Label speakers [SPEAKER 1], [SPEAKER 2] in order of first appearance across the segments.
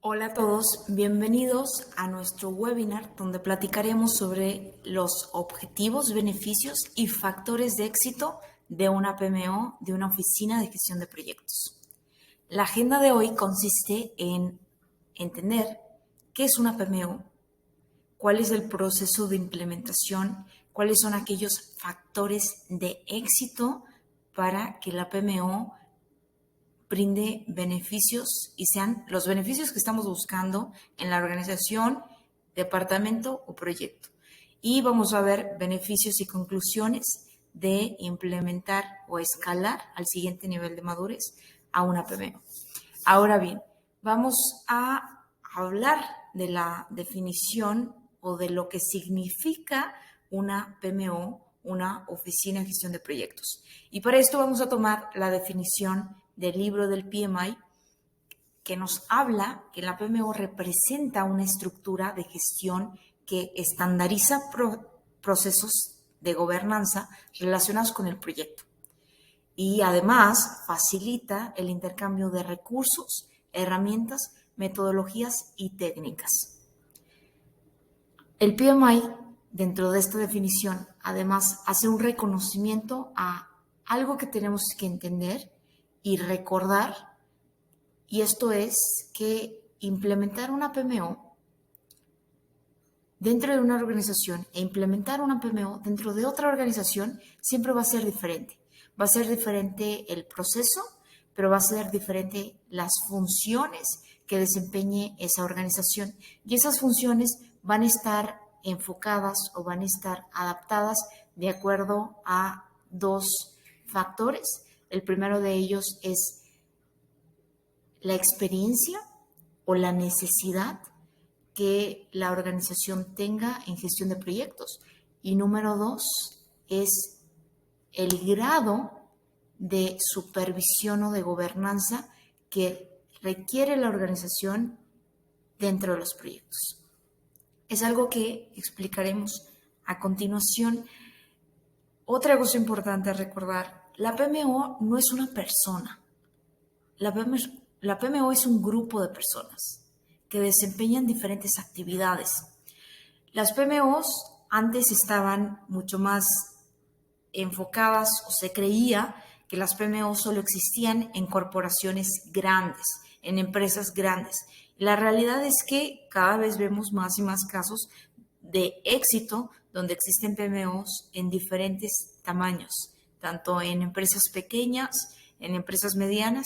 [SPEAKER 1] Hola a todos, bienvenidos a nuestro webinar donde platicaremos sobre los objetivos, beneficios y factores de éxito de una PMO, de una oficina de gestión de proyectos. La agenda de hoy consiste en entender qué es una PMO, cuál es el proceso de implementación, cuáles son aquellos factores de éxito para que la PMO brinde beneficios y sean los beneficios que estamos buscando en la organización, departamento o proyecto. Y vamos a ver beneficios y conclusiones de implementar o escalar al siguiente nivel de madurez a una PMO. Ahora bien, vamos a hablar de la definición o de lo que significa una PMO, una oficina de gestión de proyectos. Y para esto vamos a tomar la definición del libro del PMI, que nos habla que la PMO representa una estructura de gestión que estandariza procesos de gobernanza relacionados con el proyecto y además facilita el intercambio de recursos, herramientas, metodologías y técnicas. El PMI, dentro de esta definición, además hace un reconocimiento a algo que tenemos que entender y recordar, y esto es que implementar una PMO dentro de una organización e implementar una PMO dentro de otra organización siempre va a ser diferente. Va a ser diferente el proceso, pero va a ser diferente las funciones que desempeñe esa organización. Y esas funciones van a estar enfocadas o van a estar adaptadas de acuerdo a dos factores. El primero de ellos es la experiencia o la necesidad que la organización tenga en gestión de proyectos. Y número dos es el grado de supervisión o de gobernanza que requiere la organización dentro de los proyectos. Es algo que explicaremos a continuación. Otra cosa importante a recordar, la PMO no es una persona. La PMO es un grupo de personas que desempeñan diferentes actividades. Las PMOs antes estaban mucho más enfocadas o se creía que las PMO solo existían en corporaciones grandes, en empresas grandes. La realidad es que cada vez vemos más y más casos de éxito donde existen PMOs en diferentes tamaños, tanto en empresas pequeñas, en empresas medianas,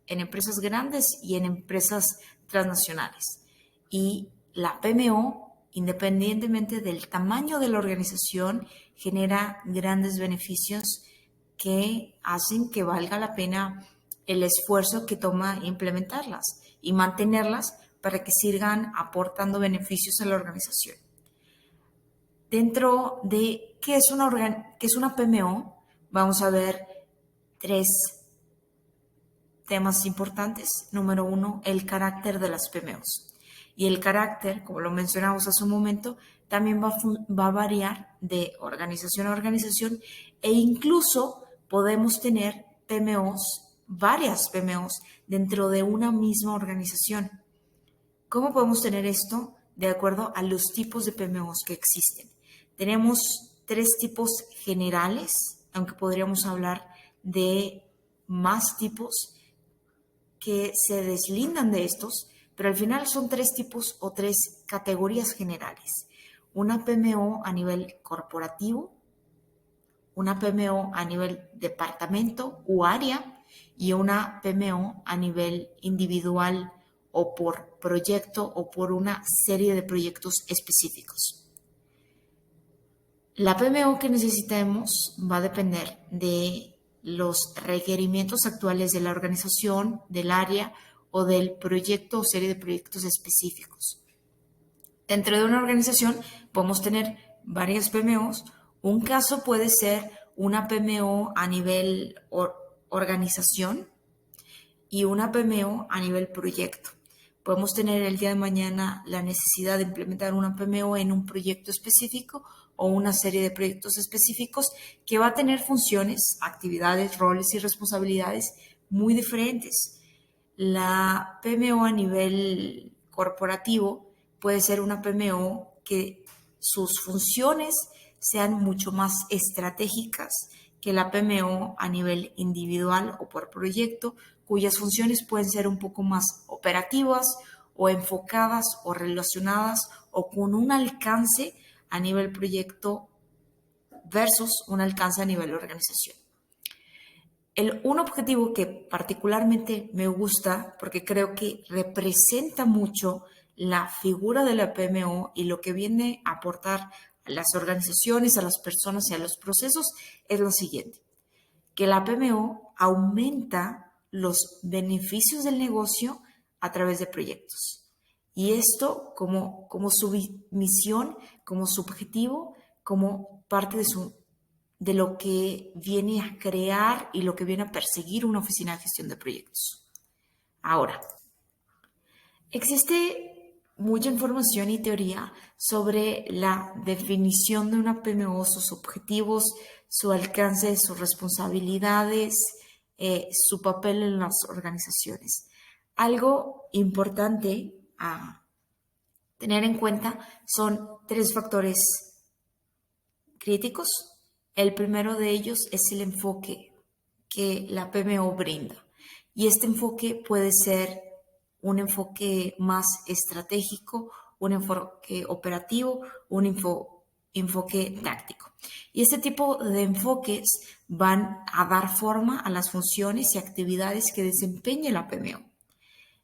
[SPEAKER 1] en empresas grandes y en empresas transnacionales. Y la PMO, independientemente del tamaño de la organización, genera grandes beneficios que hacen que valga la pena el esfuerzo que toma implementarlas y mantenerlas para que sigan aportando beneficios a la organización. Dentro de qué es una PMO, vamos a ver tres temas importantes. Número uno, el carácter de las PMOs. Y el carácter, como lo mencionamos hace un momento, también va a variar de organización a organización e incluso podemos tener PMOs, varias PMOs dentro de una misma organización. ¿Cómo podemos tener esto? De acuerdo a los tipos de PMOs que existen. Tenemos tres tipos generales, aunque podríamos hablar de más tipos que se deslindan de estos, pero al final son tres tipos o tres categorías generales. Una PMO a nivel corporativo, una PMO a nivel departamento u área y una PMO a nivel individual o por proyecto o por una serie de proyectos específicos. La PMO que necesitemos va a depender de los requerimientos actuales de la organización, del área o del proyecto o serie de proyectos específicos. Dentro de una organización podemos tener varias PMOs. Un caso puede ser una PMO a nivel organización y una PMO a nivel proyecto. Podemos tener el día de mañana la necesidad de implementar una PMO en un proyecto específico o una serie de proyectos específicos que va a tener funciones, actividades, roles y responsabilidades muy diferentes. La PMO a nivel corporativo, puede ser una PMO que sus funciones sean mucho más estratégicas que la PMO a nivel individual o por proyecto, cuyas funciones pueden ser un poco más operativas o enfocadas o relacionadas o con un alcance a nivel proyecto versus un alcance a nivel organización. Un objetivo que particularmente me gusta porque creo que representa mucho la figura de la PMO y lo que viene a aportar a las organizaciones, a las personas y a los procesos es lo siguiente, que la PMO aumenta los beneficios del negocio a través de proyectos. Y esto como su misión, como su objetivo, como parte de lo que viene a crear y lo que viene a perseguir una oficina de gestión de proyectos. Ahora, existe mucha información y teoría sobre la definición de una PMO, sus objetivos, su alcance, sus responsabilidades, su papel en las organizaciones. Algo importante a tener en cuenta son 3 factores críticos. El primero de ellos es el enfoque que la PMO brinda. Y este enfoque puede ser un enfoque más estratégico, un enfoque operativo, un enfoque táctico. Y este tipo de enfoques van a dar forma a las funciones y actividades que desempeña la PMO.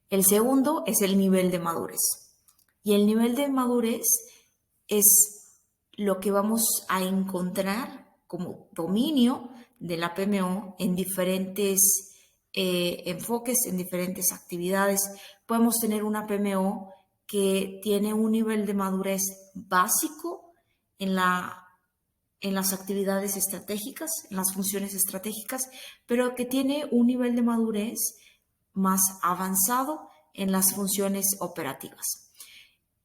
[SPEAKER 1] El segundo es el nivel de madurez. Y el nivel de madurez es lo que vamos a encontrar como dominio de la PMO en diferentes enfoques, en diferentes actividades. Podemos tener una PMO que tiene un nivel de madurez básico en las actividades estratégicas, en las funciones estratégicas, pero que tiene un nivel de madurez más avanzado en las funciones operativas.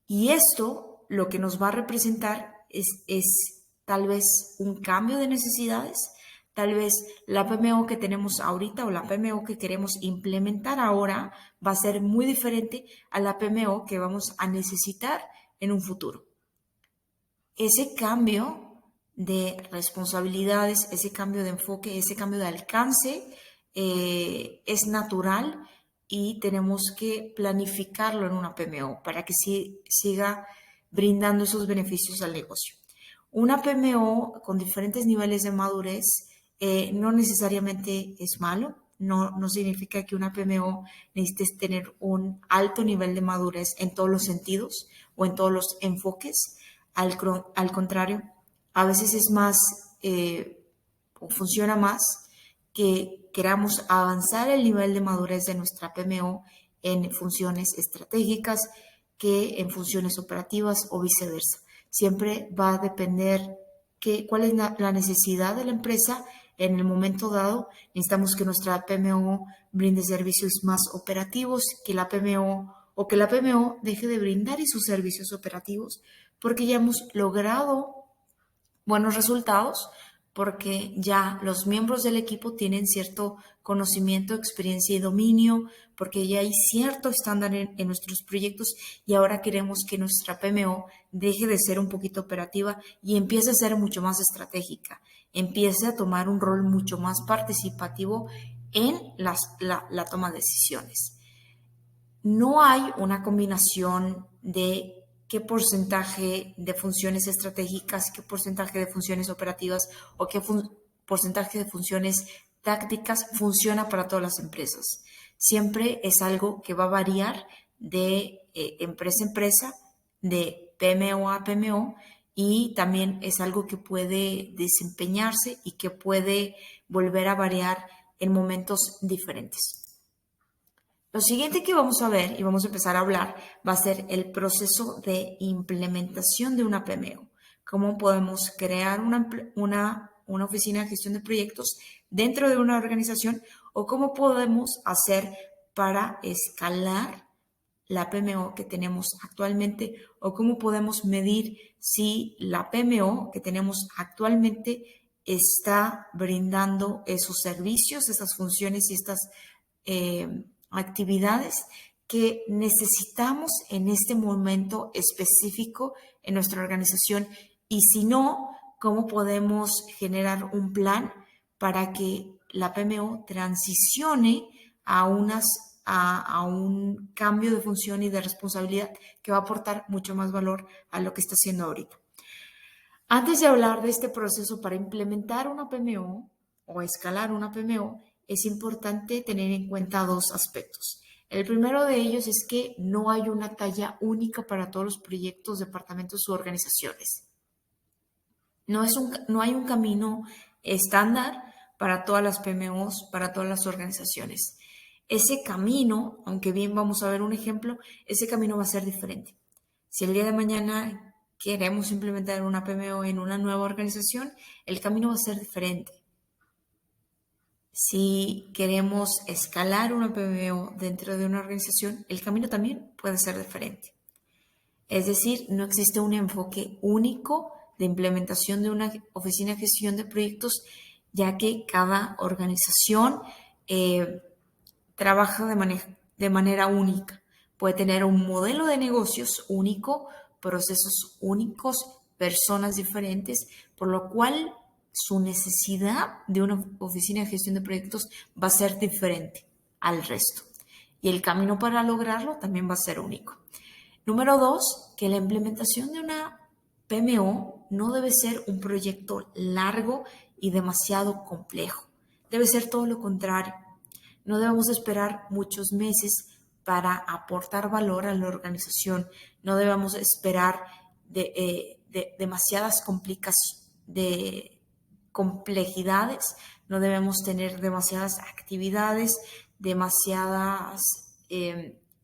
[SPEAKER 1] Y esto lo que nos va a representar es tal vez un cambio de necesidades, tal vez la PMO que tenemos ahorita o la PMO que queremos implementar ahora va a ser muy diferente a la PMO que vamos a necesitar en un futuro. Ese cambio de responsabilidades, ese cambio de enfoque, ese cambio de alcance es natural y tenemos que planificarlo en una PMO para que siga brindando esos beneficios al negocio. Una PMO con diferentes niveles de madurez no necesariamente es malo, no significa que una PMO necesite tener un alto nivel de madurez en todos los sentidos o en todos los enfoques. Al contrario, a veces es más o funciona más que queramos avanzar el nivel de madurez de nuestra PMO en funciones estratégicas que en funciones operativas o viceversa. Siempre va a depender cuál es la necesidad de la empresa en el momento dado. Necesitamos que nuestra PMO brinde servicios más operativos, que la PMO deje de brindar esos servicios operativos porque ya hemos logrado buenos resultados, porque ya los miembros del equipo tienen cierto conocimiento, experiencia y dominio, porque ya hay cierto estándar en nuestros proyectos y ahora queremos que nuestra PMO deje de ser un poquito operativa y empiece a ser mucho más estratégica, empiece a tomar un rol mucho más participativo en la toma de decisiones. No hay una combinación de qué porcentaje de funciones estratégicas, qué porcentaje de funciones operativas o qué porcentaje de funciones tácticas funciona para todas las empresas. Siempre es algo que va a variar de empresa a empresa, de PMO a PMO, y también es algo que puede desempeñarse y que puede volver a variar en momentos diferentes. Lo siguiente que vamos a ver y vamos a empezar a hablar va a ser el proceso de implementación de una PMO. Cómo podemos crear una oficina de gestión de proyectos dentro de una organización o cómo podemos hacer para escalar la PMO que tenemos actualmente o cómo podemos medir si la PMO que tenemos actualmente está brindando esos servicios, esas funciones y estas actividades que necesitamos en este momento específico en nuestra organización, y si no, cómo podemos generar un plan para que la PMO transicione a un cambio de función y de responsabilidad que va a aportar mucho más valor a lo que está haciendo ahorita. Antes de hablar de este proceso para implementar una PMO o escalar una PMO, es importante tener en cuenta dos aspectos. El primero de ellos es que no hay una talla única para todos los proyectos, departamentos u organizaciones. No hay un camino estándar para todas las PMOs, para todas las organizaciones. Ese camino, aunque bien vamos a ver un ejemplo, ese camino va a ser diferente. Si el día de mañana queremos implementar una PMO en una nueva organización, el camino va a ser diferente. Si queremos escalar una PMO dentro de una organización, el camino también puede ser diferente. Es decir, no existe un enfoque único de implementación de una oficina de gestión de proyectos, ya que cada organización trabaja de manera única. Puede tener un modelo de negocios único, procesos únicos, personas diferentes, por lo cual su necesidad de una oficina de gestión de proyectos va a ser diferente al resto. Y el camino para lograrlo también va a ser único. Número 2, que la implementación de una PMO no debe ser un proyecto largo y demasiado complejo. Debe ser todo lo contrario. No debemos esperar muchos meses para aportar valor a la organización. No debemos esperar demasiadas complejidades. No debemos tener demasiadas actividades, demasiadas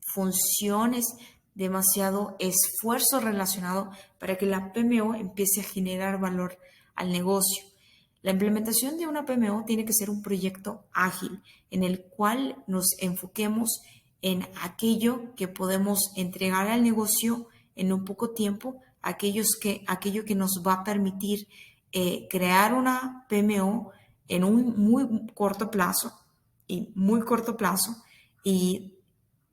[SPEAKER 1] funciones, demasiado esfuerzo relacionado para que la PMO empiece a generar valor al negocio. La implementación de una PMO tiene que ser un proyecto ágil en el cual nos enfoquemos en aquello que podemos entregar al negocio en un poco tiempo, aquello que nos va a permitir crear una PMO en un muy corto plazo y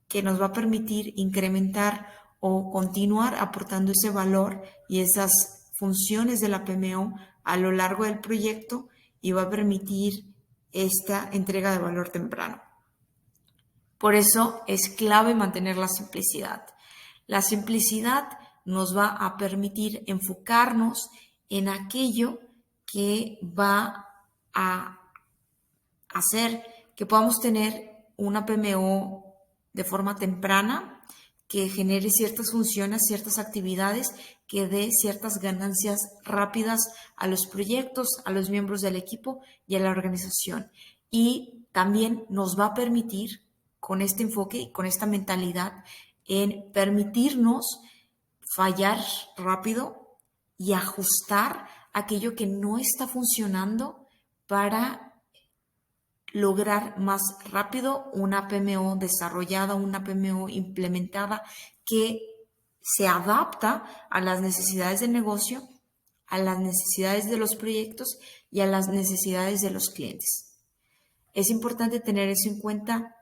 [SPEAKER 1] que nos va a permitir incrementar o continuar aportando ese valor y esas funciones de la PMO a lo largo del proyecto, y va a permitir esta entrega de valor temprano. Por eso es clave mantener la simplicidad. La simplicidad nos va a permitir enfocarnos en aquello que va a hacer que podamos tener una PMO de forma temprana, que genere ciertas funciones, ciertas actividades, que dé ciertas ganancias rápidas a los proyectos, a los miembros del equipo y a la organización. Y también nos va a permitir, con este enfoque y con esta mentalidad, en permitirnos fallar rápido y ajustar aquello que no está funcionando para lograr más rápido una PMO desarrollada, una PMO implementada que se adapta a las necesidades del negocio, a las necesidades de los proyectos y a las necesidades de los clientes. Es importante tener eso en cuenta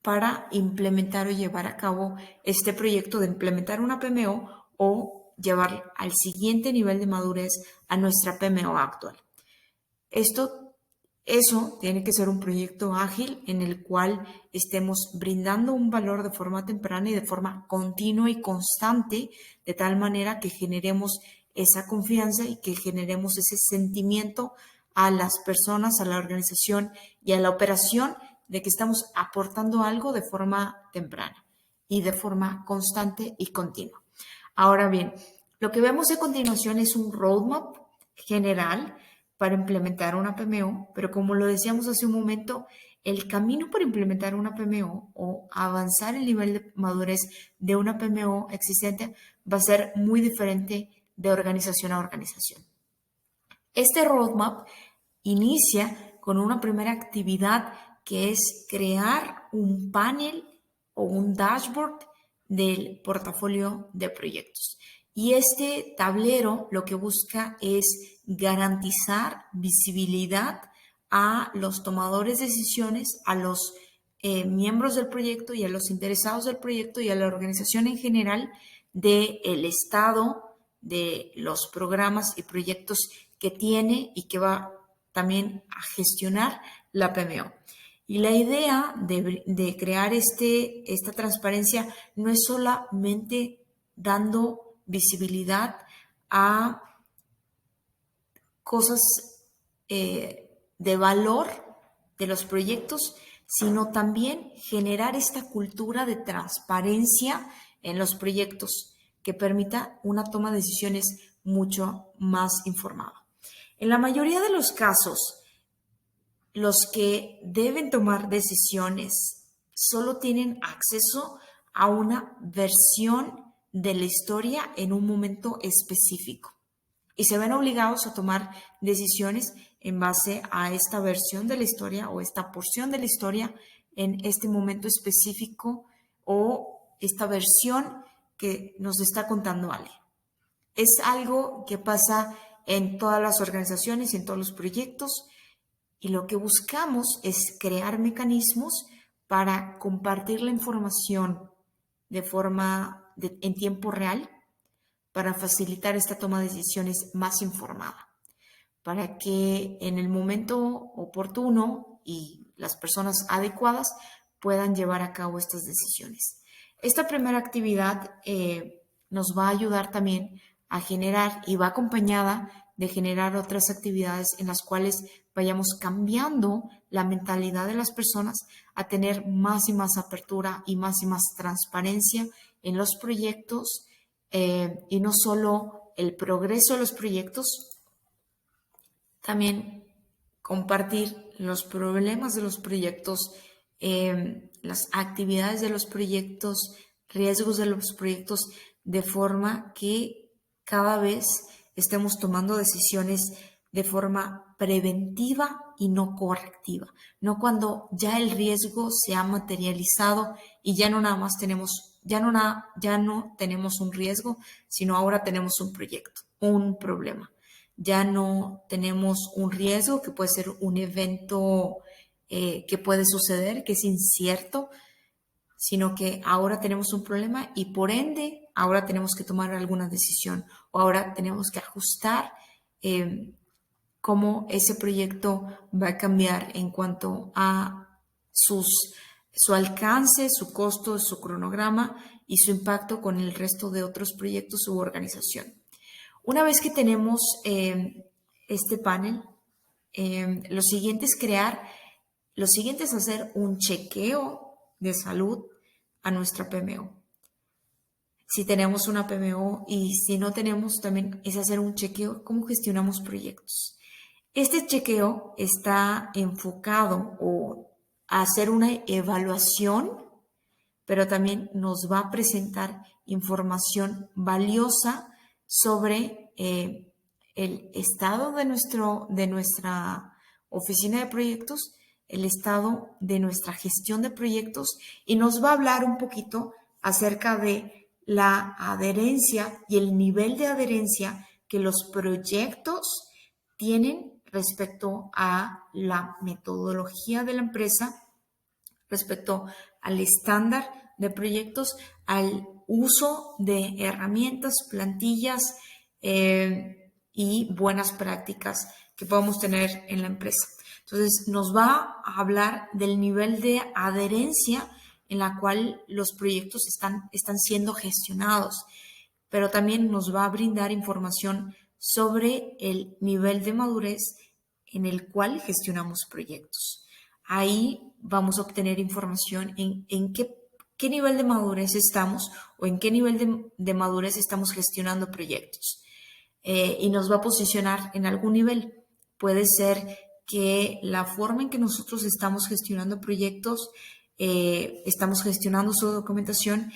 [SPEAKER 1] para implementar o llevar a cabo este proyecto de implementar una PMO o llevar al siguiente nivel de madurez a nuestra PMO actual. Eso tiene que ser un proyecto ágil en el cual estemos brindando un valor de forma temprana y de forma continua y constante, de tal manera que generemos esa confianza y que generemos ese sentimiento a las personas, a la organización y a la operación de que estamos aportando algo de forma temprana y de forma constante y continua. Ahora bien, lo que vemos a continuación es un roadmap general para implementar una PMO, pero como lo decíamos hace un momento, el camino para implementar una PMO o avanzar el nivel de madurez de una PMO existente va a ser muy diferente de organización a organización. Este roadmap inicia con una primera actividad que es crear un panel o un dashboard del portafolio de proyectos. Y este tablero lo que busca es garantizar visibilidad a los tomadores de decisiones, a los miembros del proyecto y a los interesados del proyecto y a la organización en general del estado de los programas y proyectos que tiene y que va también a gestionar la PMO. Y la idea de crear esta transparencia no es solamente dando visibilidad a cosas de valor de los proyectos, sino también generar esta cultura de transparencia en los proyectos que permita una toma de decisiones mucho más informada. En la mayoría de los casos, los que deben tomar decisiones solo tienen acceso a una versión de la historia en un momento específico y se ven obligados a tomar decisiones en base a esta versión de la historia o esta porción de la historia en este momento específico o esta versión que nos está contando Ale. Es algo que pasa en todas las organizaciones y en todos los proyectos y lo que buscamos es crear mecanismos para compartir la información en tiempo real para facilitar esta toma de decisiones más informada, para que en el momento oportuno y las personas adecuadas puedan llevar a cabo estas decisiones. Esta primera actividad nos va a ayudar también a generar y va acompañada de generar otras actividades en las cuales vayamos cambiando la mentalidad de las personas a tener más y más apertura y más transparencia en los proyectos y no solo el progreso de los proyectos, también compartir los problemas de los proyectos, las actividades de los proyectos, riesgos de los proyectos, de forma que cada vez estemos tomando decisiones de forma preventiva y no correctiva, no cuando ya el riesgo se ha materializado y ya no nada más tenemos, ya no tenemos un riesgo, sino ahora tenemos un proyecto, un problema. Ya no tenemos un riesgo que puede ser un evento que puede suceder, que es incierto, sino que ahora tenemos un problema y por ende ahora tenemos que tomar alguna decisión o ahora tenemos que ajustar cómo ese proyecto va a cambiar en cuanto a su alcance, su costo, su cronograma y su impacto con el resto de otros proyectos u organización. Una vez que tenemos este panel, lo siguiente es hacer un chequeo de salud a nuestra PMO. Si tenemos una PMO y si no tenemos, también es hacer un chequeo, cómo gestionamos proyectos. Este chequeo está enfocado a hacer una evaluación, pero también nos va a presentar información valiosa sobre el estado de nuestra oficina de proyectos, el estado de nuestra gestión de proyectos y nos va a hablar un poquito acerca de la adherencia y el nivel de adherencia que los proyectos tienen respecto a la metodología de la empresa, respecto al estándar de proyectos, al uso de herramientas, plantillas y buenas prácticas que podamos tener en la empresa. Entonces, nos va a hablar del nivel de adherencia en la cual los proyectos están siendo gestionados, pero también nos va a brindar información sobre el nivel de madurez en el cual gestionamos proyectos. Ahí vamos a obtener información en qué nivel de madurez estamos o en qué nivel de madurez estamos gestionando proyectos. Y nos va a posicionar en algún nivel. Puede ser que la forma en que nosotros estamos gestionando proyectos, estamos gestionando su documentación,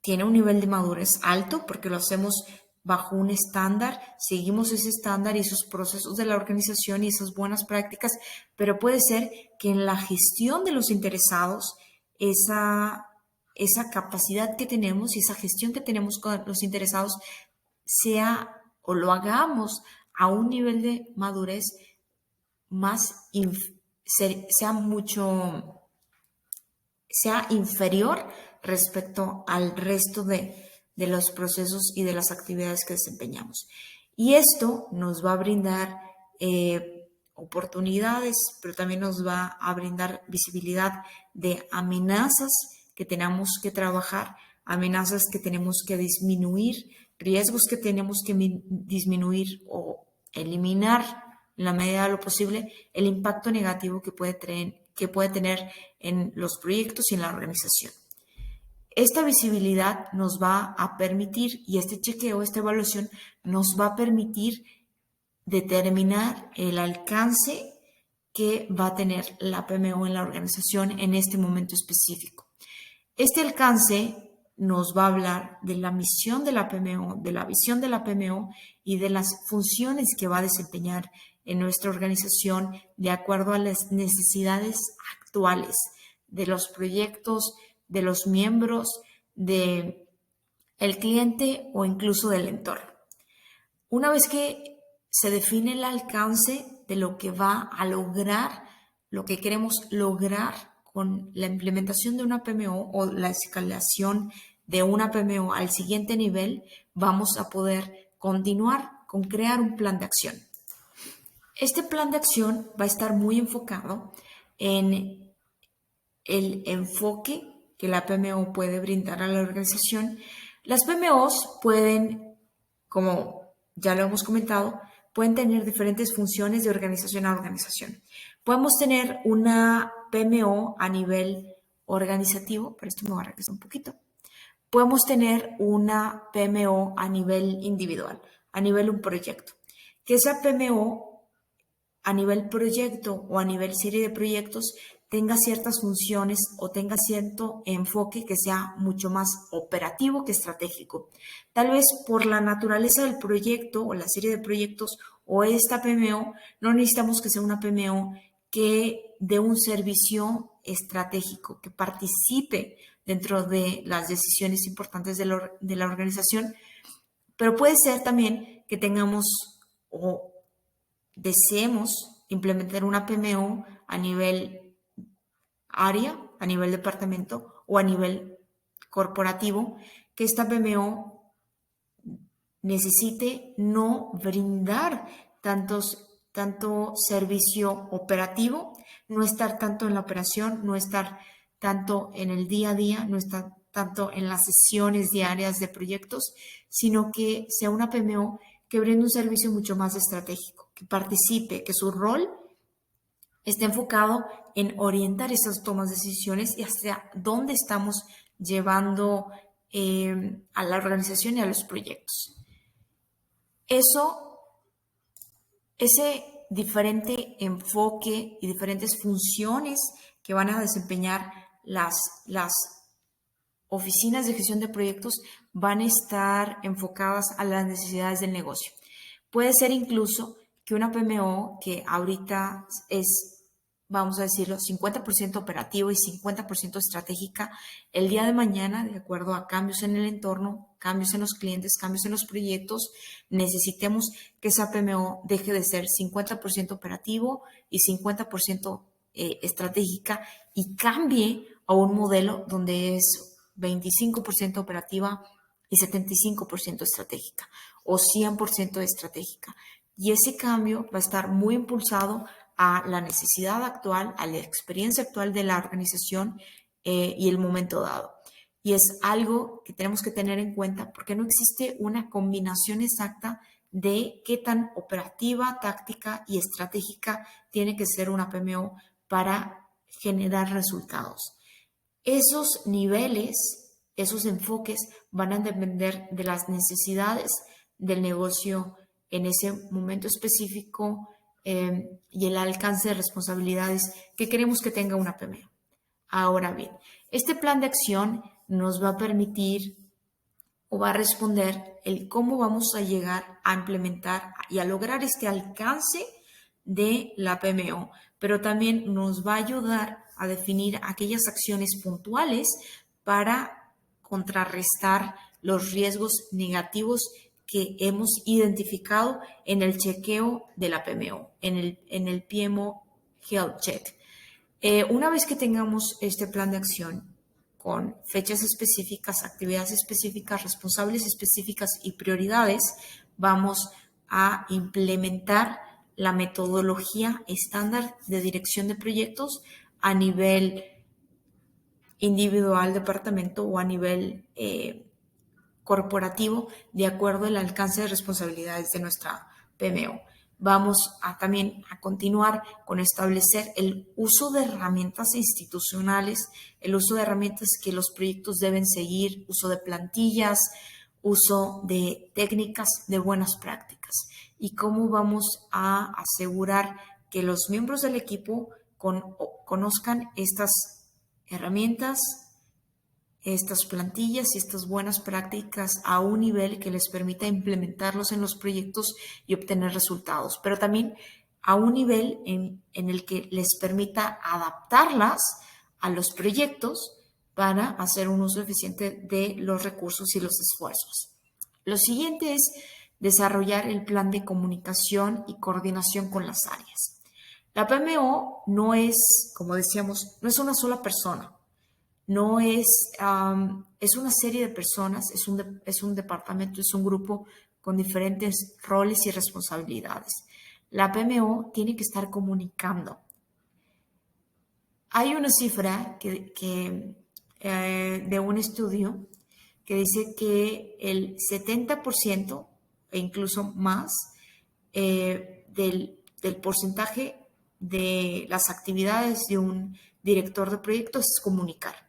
[SPEAKER 1] tiene un nivel de madurez alto porque lo hacemos bajo un estándar, seguimos ese estándar y esos procesos de la organización y esas buenas prácticas, pero puede ser que en la gestión de los interesados, esa capacidad que tenemos y esa gestión que tenemos con los interesados sea o lo hagamos a un nivel de madurez sea mucho sea inferior respecto al resto de los procesos y de las actividades que desempeñamos. Y esto nos va a brindar oportunidades, pero también nos va a brindar visibilidad de amenazas que tenemos que trabajar, amenazas que tenemos que disminuir, riesgos que tenemos que disminuir o eliminar en la medida de lo posible el impacto negativo que puede tener en los proyectos y en la organización. Esta visibilidad nos va a permitir, y este chequeo, esta evaluación, nos va a permitir determinar el alcance que va a tener la PMO en la organización en este momento específico. Este alcance nos va a hablar de la misión de la PMO, de la visión de la PMO y de las funciones que va a desempeñar en nuestra organización de acuerdo a las necesidades actuales de los proyectos, de los miembros, del cliente o incluso del entorno. Una vez que se define el alcance de lo que va a lograr, lo que queremos lograr con la implementación de una PMO o la escalación de una PMO al siguiente nivel, vamos a poder continuar con crear un plan de acción. Este plan de acción va a estar muy enfocado en el enfoque que la PMO puede brindar a la organización. Las PMOs pueden, como ya lo hemos comentado, pueden tener diferentes funciones de organización a organización. Podemos tener una PMO a nivel organizativo, pero esto me va a regresar un poquito. Podemos tener una PMO a nivel individual, a nivel un proyecto. Que esa PMO a nivel proyecto o a nivel serie de proyectos tenga ciertas funciones o tenga cierto enfoque que sea mucho más operativo que estratégico. Tal vez por la naturaleza del proyecto o la serie de proyectos o esta PMO, no necesitamos que sea una PMO que dé un servicio estratégico, que participe dentro de las decisiones importantes de la organización, pero puede ser también que tengamos o deseemos implementar una PMO a nivel área, a nivel departamento o a nivel corporativo, que esta PMO necesite no brindar tanto servicio operativo, no estar tanto en la operación, no estar tanto en el día a día, no estar tanto en las sesiones diarias de proyectos, sino que sea una PMO que brinde un servicio mucho más estratégico, que participe, que su rol esté enfocado en orientar esas tomas de decisiones y hacia dónde estamos llevando a la organización y a los proyectos. Ese diferente enfoque y diferentes funciones que van a desempeñar las oficinas de gestión de proyectos van a estar enfocadas a las necesidades del negocio. Puede ser incluso que una PMO que ahorita es, vamos a decirlo, 50% operativo y 50% estratégica, el día de mañana, de acuerdo a cambios en el entorno, cambios en los clientes, cambios en los proyectos, necesitemos que esa PMO deje de ser 50% operativo y 50% estratégica y cambie a un modelo donde es 25% operativa y 75% estratégica o 100% estratégica. Y ese cambio va a estar muy impulsado a la necesidad actual, a la experiencia actual de la organización y el momento dado. Y es algo que tenemos que tener en cuenta porque no existe una combinación exacta de qué tan operativa, táctica y estratégica tiene que ser una PMO para generar resultados. Esos niveles, esos enfoques van a depender de las necesidades del negocio en ese momento específico y el alcance de responsabilidades que queremos que tenga una PMO. Ahora bien, este plan de acción nos va a permitir o va a responder el cómo vamos a llegar a implementar y a lograr este alcance de la PMO, pero también nos va a ayudar a definir aquellas acciones puntuales para contrarrestar los riesgos negativos que hemos identificado en el chequeo de la PMO, en el PMO Health Check. Una vez que tengamos este plan de acción con fechas específicas, actividades específicas, responsables específicas y prioridades, vamos a implementar la metodología estándar de dirección de proyectos a nivel individual, departamento o a nivel corporativo, de acuerdo al alcance de responsabilidades de nuestra PMO. Vamos a también a continuar con establecer el uso de herramientas institucionales, el uso de herramientas que los proyectos deben seguir, uso de plantillas, uso de técnicas de buenas prácticas y cómo vamos a asegurar que los miembros del equipo conozcan estas herramientas, estas plantillas y estas buenas prácticas a un nivel que les permita implementarlos en los proyectos y obtener resultados, pero también a un nivel en el que les permita adaptarlas a los proyectos para hacer un uso eficiente de los recursos y los esfuerzos. Lo siguiente es desarrollar el plan de comunicación y coordinación con las áreas. La PMO no es, como decíamos, no es una sola persona. No es, es una serie de personas, es un departamento, es un grupo con diferentes roles y responsabilidades. La PMO tiene que estar comunicando. Hay una cifra de un estudio que dice que el 70% e incluso más del porcentaje de las actividades de un director de proyectos es comunicar.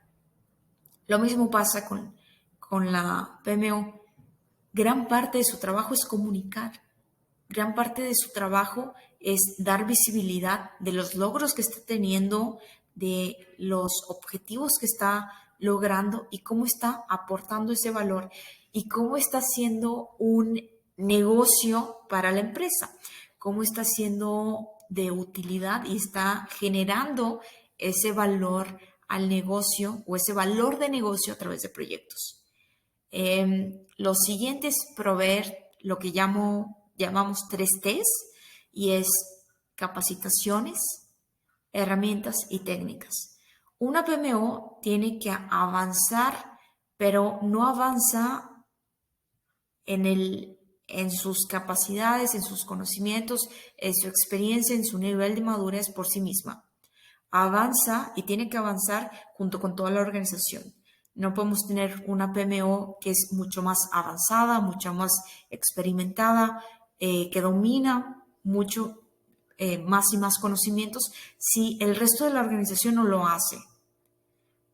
[SPEAKER 1] Lo mismo pasa con la PMO. Gran parte de su trabajo es comunicar. Gran parte de su trabajo es dar visibilidad de los logros que está teniendo, de los objetivos que está logrando y cómo está aportando ese valor y cómo está siendo un negocio para la empresa, cómo está siendo de utilidad y está generando ese valor al negocio o ese valor de negocio a través de proyectos. Lo siguiente es proveer lo que llamamos 3Ts y es capacitaciones, herramientas y técnicas. Una PMO tiene que avanzar, pero no avanza en sus capacidades, en sus conocimientos, en su experiencia, en su nivel de madurez por sí misma. Avanza y tiene que avanzar junto con toda la organización. No podemos tener una PMO que es mucho más avanzada, mucho más experimentada, que domina mucho más y más conocimientos, si el resto de la organización no lo hace.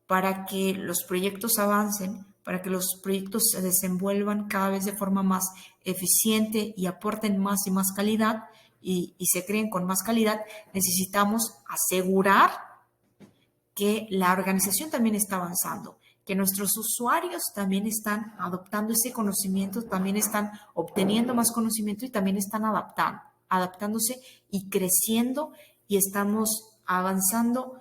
[SPEAKER 1] Para que los proyectos avancen, para que los proyectos se desenvuelvan cada vez de forma más eficiente y aporten más y más calidad y se creen con más calidad, necesitamos asegurar que la organización también está avanzando, que nuestros usuarios también están adoptando ese conocimiento, también están obteniendo más conocimiento y también están adaptándose y creciendo y estamos avanzando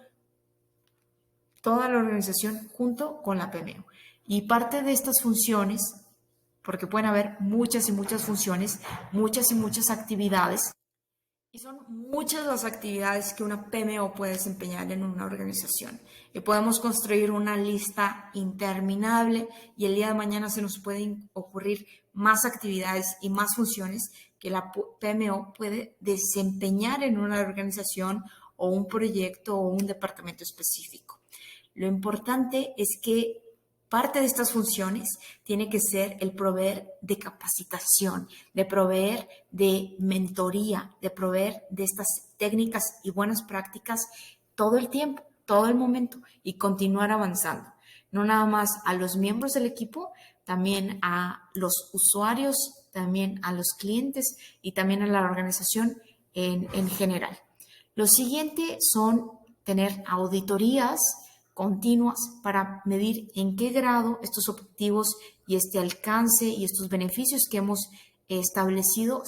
[SPEAKER 1] toda la organización junto con la PMO. Y parte de estas funciones, porque pueden haber muchas y muchas funciones, muchas y muchas actividades, y son muchas las actividades que una PMO puede desempeñar en una organización. Y podemos construir una lista interminable y el día de mañana se nos pueden ocurrir más actividades y más funciones que la PMO puede desempeñar en una organización o un proyecto o un departamento específico. Lo importante es que parte de estas funciones tiene que ser el proveer de capacitación, de proveer de mentoría, de proveer de estas técnicas y buenas prácticas todo el tiempo, todo el momento y continuar avanzando. No nada más a los miembros del equipo, también a los usuarios, también a los clientes y también a la organización en general. Lo siguiente son tener auditorías continuas para medir en qué grado estos objetivos y este alcance y estos beneficios que hemos establecido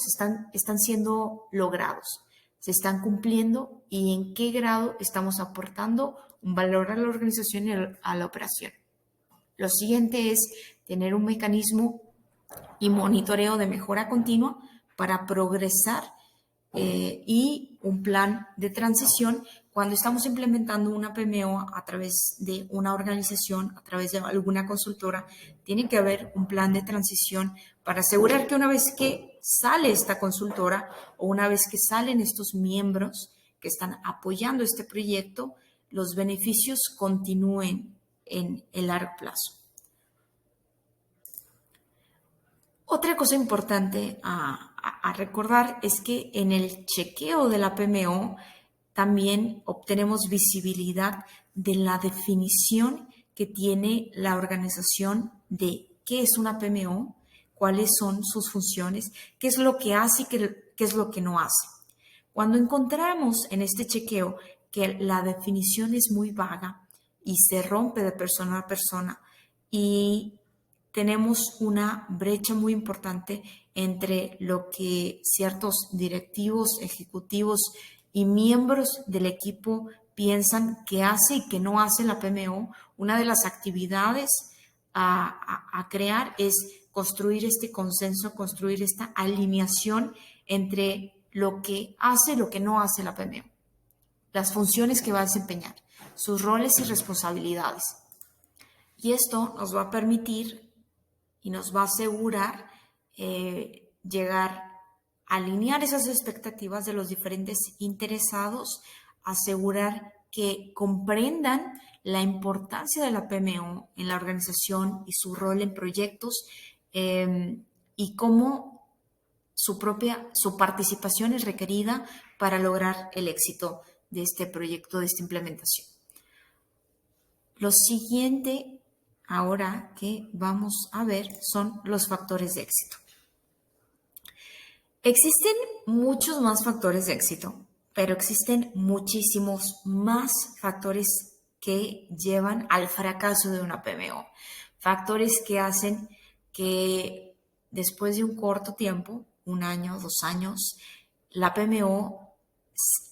[SPEAKER 1] están siendo logrados, se están cumpliendo y en qué grado estamos aportando un valor a la organización y a la operación. Lo siguiente es tener un mecanismo y monitoreo de mejora continua para progresar y un plan de transición cuando estamos implementando una PMO a través de una organización, a través de alguna consultora, tiene que haber un plan de transición para asegurar que una vez que sale esta consultora o una vez que salen estos miembros que están apoyando este proyecto, los beneficios continúen en el largo plazo. Otra cosa importante a recordar es que en el chequeo de la PMO también obtenemos visibilidad de la definición que tiene la organización de qué es una PMO, cuáles son sus funciones, qué es lo que hace y qué es lo que no hace. Cuando encontramos en este chequeo que la definición es muy vaga y se rompe de persona a persona y tenemos una brecha muy importante entre lo que ciertos directivos, ejecutivos y miembros del equipo piensan que hace y que no hace la PMO. Una de las actividades a crear es construir este consenso, construir esta alineación entre lo que hace y lo que no hace la PMO, las funciones que va a desempeñar, sus roles y responsabilidades. Y esto nos va a permitir y nos va a asegurar llegar a alinear esas expectativas de los diferentes interesados, asegurar que comprendan la importancia de la PMO en la organización y su rol en proyectos y cómo su participación es requerida para lograr el éxito de este proyecto, de esta implementación. Lo siguiente ahora que vamos a ver son los factores de éxito. Existen muchos más factores de éxito, pero existen muchísimos más factores que llevan al fracaso de una PMO. Factores que hacen que después de un corto tiempo, 1 año, 2 años, la PMO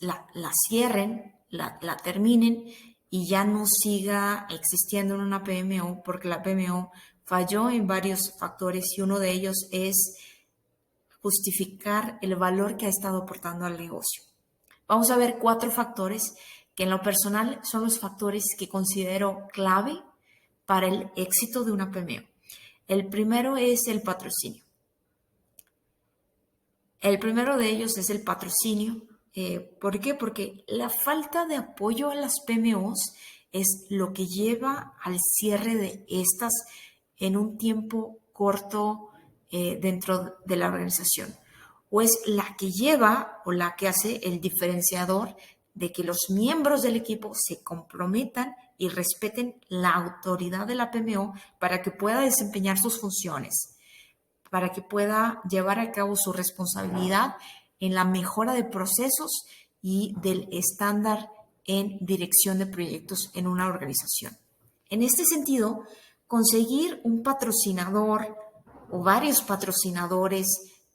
[SPEAKER 1] la cierren, la terminen y ya no siga existiendo en una PMO porque la PMO falló en varios factores y uno de ellos es justificar el valor que ha estado aportando al negocio. Vamos a ver 4 factores que en lo personal son los factores que considero clave para el éxito de una PMO. El primero es el patrocinio. El primero de ellos es el patrocinio. ¿Por qué? Porque la falta de apoyo a las PMOs es lo que lleva al cierre de estas en un tiempo corto dentro de la organización. O es la que lleva o la que hace el diferenciador de que los miembros del equipo se comprometan y respeten la autoridad de la PMO para que pueda desempeñar sus funciones, para que pueda llevar a cabo su responsabilidad en la mejora de procesos y del estándar en dirección de proyectos en una organización. En este sentido, conseguir un patrocinador o varios patrocinadores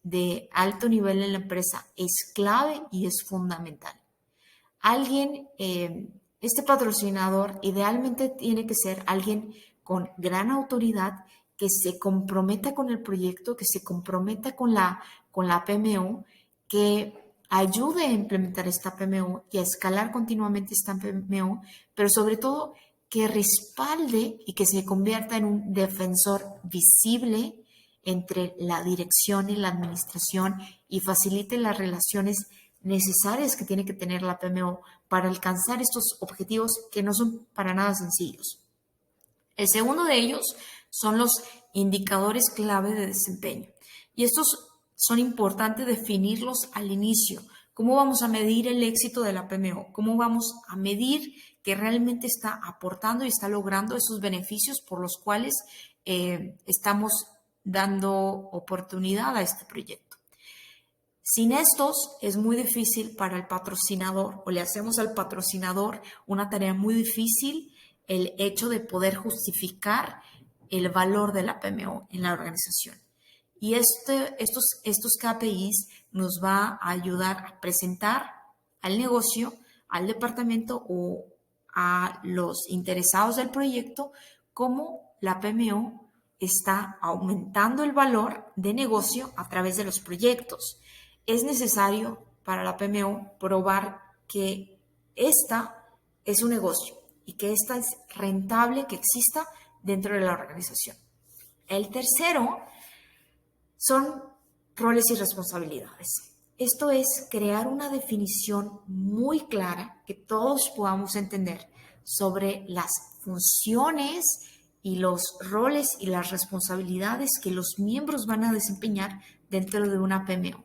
[SPEAKER 1] de alto nivel en la empresa es clave y es fundamental. Este patrocinador idealmente tiene que ser alguien con gran autoridad que se comprometa con el proyecto, que se comprometa con la PMO, que ayude a implementar esta PMO y a escalar continuamente esta PMO, pero sobre todo que respalde y que se convierta en un defensor visible entre la dirección y la administración y facilite las relaciones necesarias que tiene que tener la PMO para alcanzar estos objetivos que no son para nada sencillos. El segundo de ellos son los indicadores clave de desempeño. Y estos son importantes definirlos al inicio. ¿Cómo vamos a medir el éxito de la PMO? ¿Cómo vamos a medir que realmente está aportando y está logrando esos beneficios por los cuales estamos dando oportunidad a este proyecto? Sin estos es muy difícil para el patrocinador o le hacemos al patrocinador una tarea muy difícil el hecho de poder justificar el valor de la PMO en la organización. Y estos KPIs nos va a ayudar a presentar al negocio, al departamento o a los interesados del proyecto cómo la PMO está aumentando el valor de negocio a través de los proyectos. Es necesario para la PMO probar que esta es un negocio y que esta es rentable que exista dentro de la organización. El tercero son roles y responsabilidades. Esto es crear una definición muy clara que todos podamos entender sobre las funciones y los roles y las responsabilidades que los miembros van a desempeñar dentro de una PMO.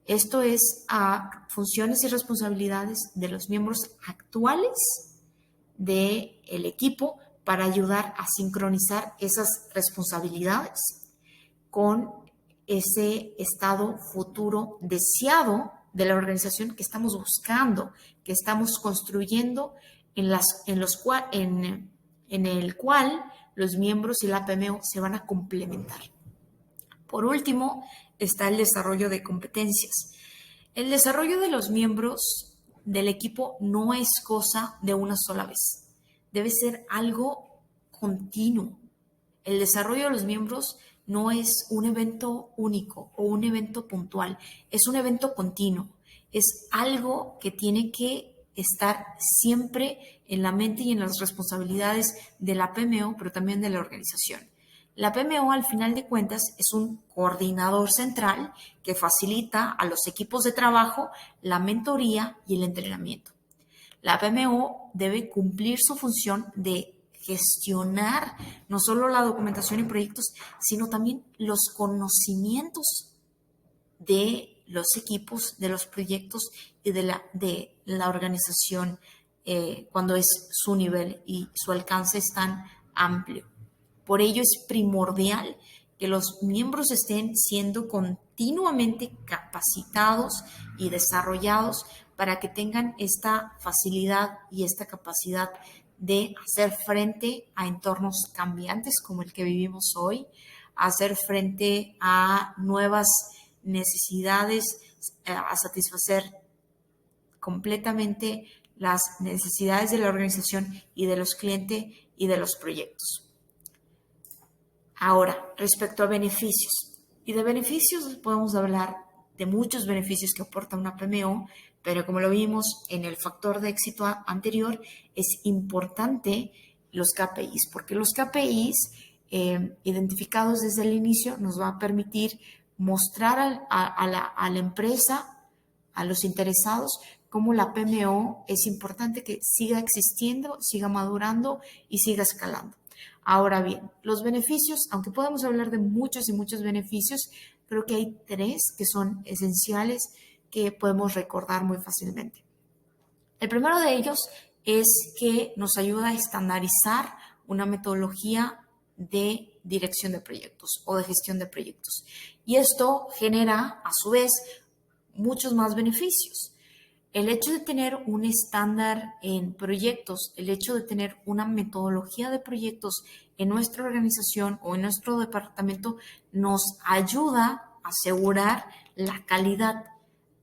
[SPEAKER 1] Esto es a funciones y responsabilidades de los miembros actuales del equipo para ayudar a sincronizar esas responsabilidades con ese estado futuro deseado de la organización que estamos buscando, que estamos construyendo, en el cual los miembros y la PMO se van a complementar. Por último, está el desarrollo de competencias. El desarrollo de los miembros del equipo no es cosa de una sola vez. Debe ser algo continuo. El desarrollo de los miembros no es un evento único o un evento puntual, es un evento continuo. Es algo que tiene que estar siempre en la mente y en las responsabilidades de la PMO, pero también de la organización. La PMO, al final de cuentas, es un coordinador central que facilita a los equipos de trabajo la mentoría y el entrenamiento. La PMO debe cumplir su función de gestionar no solo la documentación y proyectos, sino también los conocimientos de los equipos, de los proyectos y de la organización cuando es su nivel y su alcance es tan amplio. Por ello es primordial que los miembros estén siendo continuamente capacitados y desarrollados para que tengan esta facilidad y esta capacidad de hacer frente a entornos cambiantes como el que vivimos hoy, hacer frente a nuevas necesidades, a satisfacer completamente las necesidades de la organización y de los clientes y de los proyectos. Ahora, respecto a beneficios. Y de beneficios podemos hablar de muchos beneficios que aporta una PMO, pero como lo vimos en el factor de éxito anterior, es importante los KPIs, porque los KPIs identificados desde el inicio nos va a permitir mostrar a la empresa, a los interesados, cómo la PMO es importante que siga existiendo, siga madurando y siga escalando. Ahora bien, los beneficios, aunque podemos hablar de muchos y muchos beneficios, creo que hay tres que son esenciales que podemos recordar muy fácilmente. El primero de ellos es que nos ayuda a estandarizar una metodología de dirección de proyectos o de gestión de proyectos. Y esto genera, a su vez, muchos más beneficios. El hecho de tener un estándar en proyectos, el hecho de tener una metodología de proyectos en nuestra organización o en nuestro departamento nos ayuda a asegurar la calidad,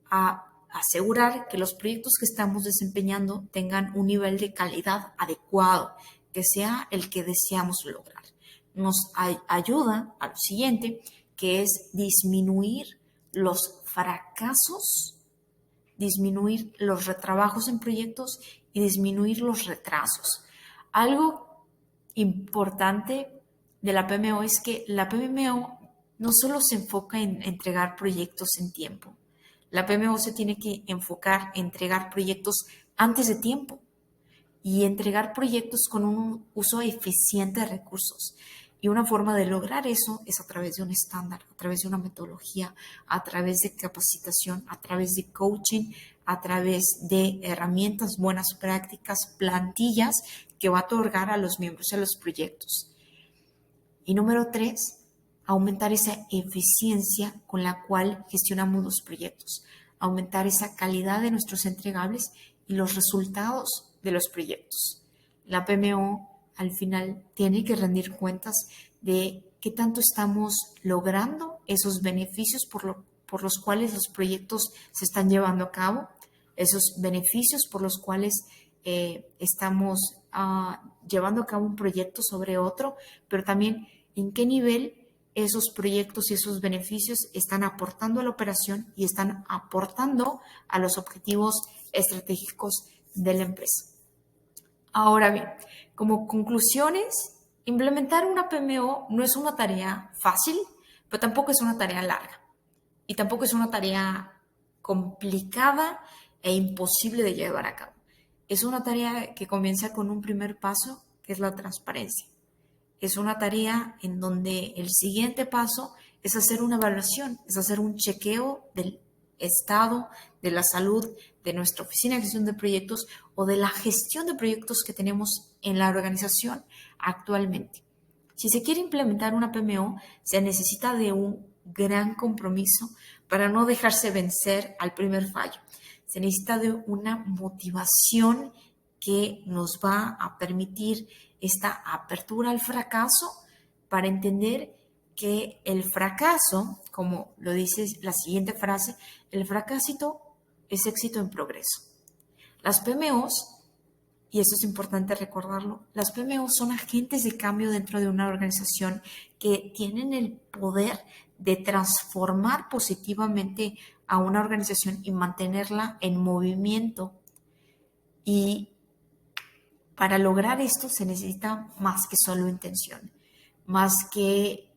[SPEAKER 1] a asegurar que los proyectos que estamos desempeñando tengan un nivel de calidad adecuado, que sea el que deseamos lograr. Nos ayuda a lo siguiente, que es disminuir los fracasos, disminuir los retrabajos en proyectos y disminuir los retrasos. Algo importante de la PMO es que la PMO no solo se enfoca en entregar proyectos en tiempo. La PMO se tiene que enfocar en entregar proyectos antes de tiempo y entregar proyectos con un uso eficiente de recursos. Y una forma de lograr eso es a través de un estándar, a través de una metodología, a través de capacitación, a través de coaching, a través de herramientas, buenas prácticas, plantillas que va a otorgar a los miembros de los proyectos. Y número 3, aumentar esa eficiencia con la cual gestionamos los proyectos, aumentar esa calidad de nuestros entregables y los resultados de los proyectos. La PMO al final tiene que rendir cuentas de qué tanto estamos logrando esos beneficios por los cuales los proyectos se están llevando a cabo, esos beneficios por los cuales estamos llevando a cabo un proyecto sobre otro, pero también en qué nivel esos proyectos y esos beneficios están aportando a la operación y están aportando a los objetivos estratégicos de la empresa. Ahora bien, como conclusiones, implementar una PMO no es una tarea fácil, pero tampoco es una tarea larga y tampoco es una tarea complicada e imposible de llevar a cabo. Es una tarea que comienza con un primer paso, que es la transparencia. Es una tarea en donde el siguiente paso es hacer una evaluación, es hacer un chequeo del estado de la salud de nuestra oficina de gestión de proyectos o de la gestión de proyectos que tenemos en la organización actualmente. Si se quiere implementar una PMO, se necesita de un gran compromiso para no dejarse vencer al primer fallo. Se necesita de una motivación que nos va a permitir esta apertura al fracaso para entender que el fracaso, como lo dice la siguiente frase, el fracaso es éxito en progreso. Las PMOs, y eso es importante recordarlo, las PMOs son agentes de cambio dentro de una organización que tienen el poder de transformar positivamente a una organización y mantenerla en movimiento. Y para lograr esto se necesita más que solo intención, más que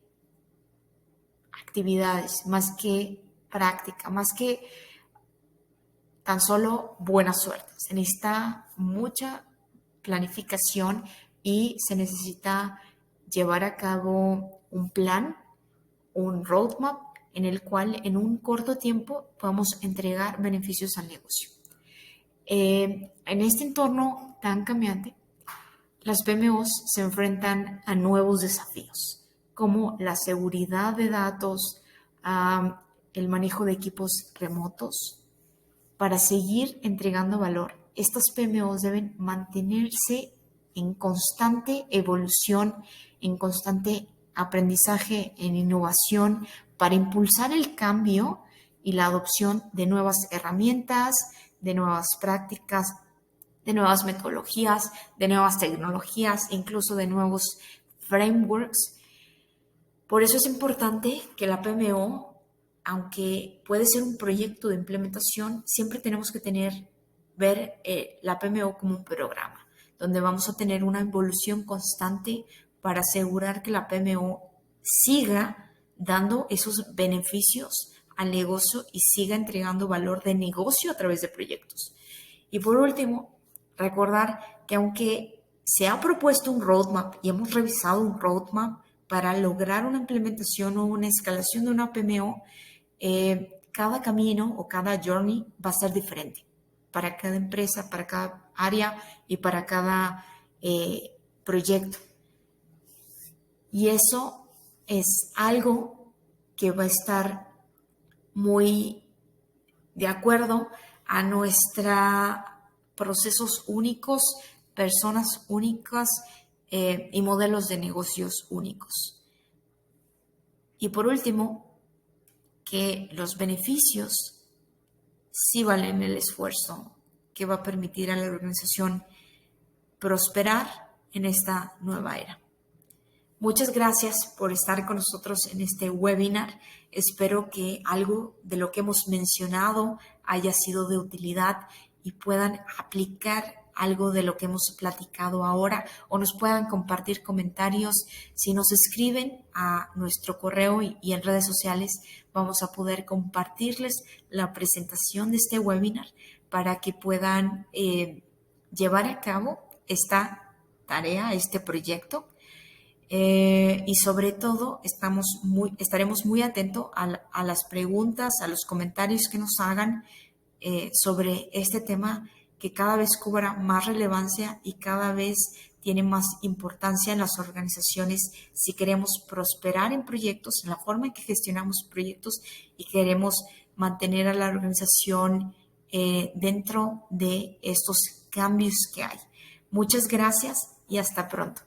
[SPEAKER 1] actividades, más que práctica, más que tan solo buena suerte. Se necesita mucha planificación y se necesita llevar a cabo un plan, un roadmap en el cual en un corto tiempo podamos entregar beneficios al negocio. En este entorno tan cambiante, las PMOs se enfrentan a nuevos desafíos, como la seguridad de datos, el manejo de equipos remotos. Para seguir entregando valor, estas PMOs deben mantenerse en constante evolución, en constante aprendizaje, en innovación, para impulsar el cambio y la adopción de nuevas herramientas, de nuevas prácticas, de nuevas metodologías, de nuevas tecnologías, incluso de nuevos frameworks. Por eso es importante que la PMO, aunque puede ser un proyecto de implementación, siempre tenemos que ver la PMO como un programa, donde vamos a tener una evolución constante para asegurar que la PMO siga dando esos beneficios al negocio y siga entregando valor de negocio a través de proyectos. Y por último, recordar que aunque se ha propuesto un roadmap y hemos revisado un roadmap para lograr una implementación o una escalación de una PMO, cada camino o cada journey va a ser diferente para cada empresa, para cada área y para cada proyecto. Y eso es algo que va a estar muy de acuerdo a nuestros procesos únicos, personas únicas y modelos de negocios únicos. Y por último, que los beneficios sí valen el esfuerzo que va a permitir a la organización prosperar en esta nueva era. Muchas gracias por estar con nosotros en este webinar. Espero que algo de lo que hemos mencionado haya sido de utilidad y puedan aplicar algo de lo que hemos platicado ahora o nos puedan compartir comentarios. Si nos escriben a nuestro correo y en redes sociales, vamos a poder compartirles la presentación de este webinar para que puedan llevar a cabo esta tarea, este proyecto. Y sobre todo estaremos muy atentos a las preguntas, a los comentarios que nos hagan sobre este tema que cada vez cobra más relevancia y cada vez tiene más importancia en las organizaciones si queremos prosperar en proyectos, en la forma en que gestionamos proyectos y queremos mantener a la organización dentro de estos cambios que hay. Muchas gracias y hasta pronto.